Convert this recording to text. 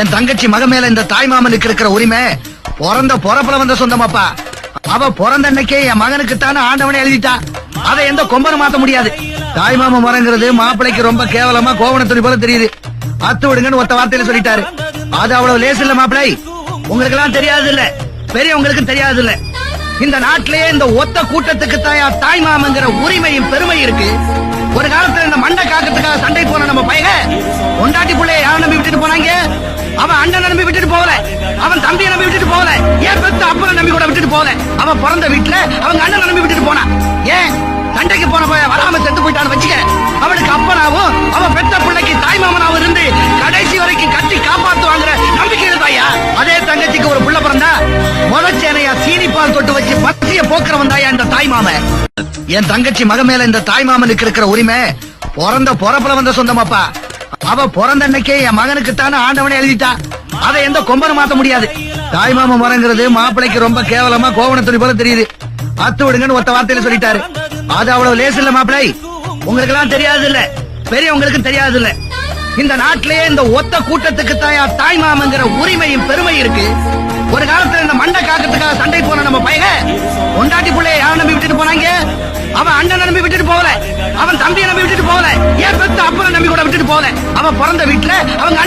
என் தங்கச்சி மக மேல இந்த தாய் மாமனுக்கு இருக்கிற உரிமை பிறந்த பொறப்புல வந்த சொந்தமாப்பா. அவ பிறந்த அன்னைக்கே என் மகனுக்கு தானே ஆண்டவனே எழுதிட்டா. அதை எந்த கொம்பனும் மாத்த முடியாது. தாய் மாமன் முறைங்கிறது மாப்பிளைக்கு ரொம்ப கேவலமா கோவண துணி போல தெரியுது. அத்து விடுங்கன்னு ஒத்த வார்த்தையில சொல்லிட்டாரு. அது அவ்வளவு லேசு இல்ல மாப்பிளை. உங்களுக்கு எல்லாம் தெரியாது இல்ல, பெரியவங்களுக்கும் தெரியாது இல்ல. இந்த நாட்டிலேயே இந்த ஒத்த கூட்டத்துக்கு தாய் மாமங்கிற உரிமையும் பெருமை இருக்கு. ஒரு காலத்துல இந்த மண்டை காக்கிறதுக்காக சண்டை போன நம்ம பையன் கொண்டாட்டி பிள்ளைய யாரை நம்பி விட்டுட்டு போனாங்க? அவன் அண்ணன் நம்பி விட்டுட்டு போகல, அவன் தம்பியை நம்பி விட்டுட்டு போகல, ஏன் பெத்த அப்பனை நம்பி கூட விட்டுட்டு போகல. அவன் பிறந்த வீட்டுல அவங்க அண்ணன் நம்பி விட்டுட்டு போனான். ஏன் சண்டைக்கு போன பையன் வராம செத்து போயிட்டான்னு வச்சுக்க, அவனுக்கு அப்பனாவும் அவன் பெத்த பிள்ளைக்கு தாய் மாமனாவும் இருந்து கடைசி வரைக்கும் கட்டி காப்பாத்துவாங்கிற நம்பிக்கை இருந்தாயா? அதே தங்கச்சிக்கு ஒரு புள்ள பிறந்தா முதச்சேனையா சீனிப்பால் தொட்டு வச்சு பத்திய போக்குறவன் தாயா இந்த தாய் மாமன். என் தங்கச்சி மக மேல இந்த தாய் மாமனுக்கு இருக்கிற உரிமை பிறந்த பொறப்புல வந்த சொந்தமாப்பா. அவ பிறந்த அன்னைக்கே என் மகனுக்கு தானே ஆண்டவனே எழுதிட்டா. அதை எந்த கொம்பனும் மாத்த முடியாது. தாய் மாமன் முறைங்கிறது மாப்பிளைக்கு ரொம்ப கேவலமா கோவண துணி போல தெரியுது. அத்து விடுங்கன்னு ஒத்த வார்த்தையில சொல்லிட்டாரு. அது அவ்வளவு லேசு இல்ல மாப்பிளை. உங்களுக்கு எல்லாம் தெரியாது இல்ல, பெரியவங்களுக்கும் தெரியாது இல்ல. இந்த நாட்டிலேயே இந்த ஒத்த கூட்டத்துக்கு தாய் மாமங்கிற உரிமையும் பெருமை இருக்கு. ஒரு காலத்துல இந்த மண்டை காக்கிறதுக்காக சண்டை போன நம்ம பையன் கொண்டாட்டி பிள்ளைய யாரை நம்பி விட்டுட்டு போனாங்க? அவன் அண்ணன் நம்பி விட்டுட்டு போகல, அவன் தம்பியை நம்பி விட்டுட்டு போகல, ஏன் பெத்த அப்பனை நம்பி கூட விட்டுட்டு போகல. அவன் பிறந்த வீட்டுல அவங்க